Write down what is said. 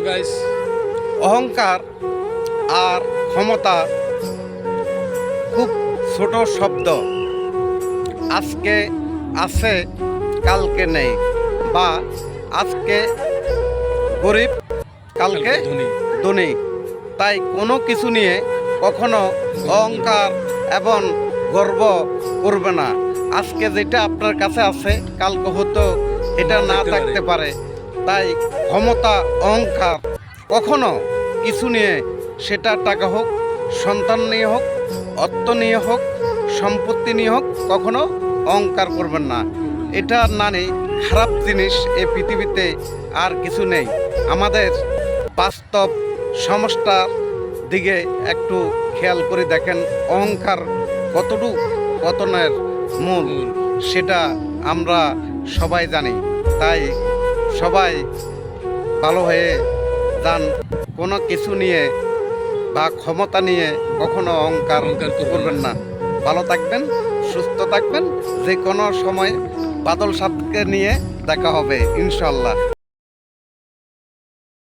Guys, অহংকার আর ক্ষমতা খুব ছোট শব্দ। আজকে আছে, কালকে নেই, বা আজকে গরিব, কালকে ধনী। ধনী। তাই কোনো কিছু নিয়ে কখনো অহংকার এবং গর্ব করবে না। আজকে যেটা আপনার কাছে আছে, কালকে হয়তো এটা না থাকতে পারে। তাই ক্ষমতা, অহংকার কখনো কিছু নিয়ে, সেটা টাকা হোক, সন্তান নিয়ে হোক, অর্থ নিয়ে হোক, সম্পত্তি নিয়ে হোক, কখনো অহংকার করবেন না। এটা না নেই খারাপ জিনিস এই পৃথিবীতে আর কিছু নেই। আমাদের বাস্তব সমস্যার দিকে একটু খেয়াল করে দেখেন, অহংকার কতটুকু পতনের মূল, সেটা আমরা সবাই জানি। তাই সবাই ভালো হয়ে যান। কোনো কিছু নিয়ে বা ক্ষমতা নিয়ে কখনো অহংকার করবেন না। ভালো থাকবেন, সুস্থ থাকবেন। যে কোনো সময় বাদল সাহেবকে নিয়ে দেখা হবে ইনশাল্লাহ।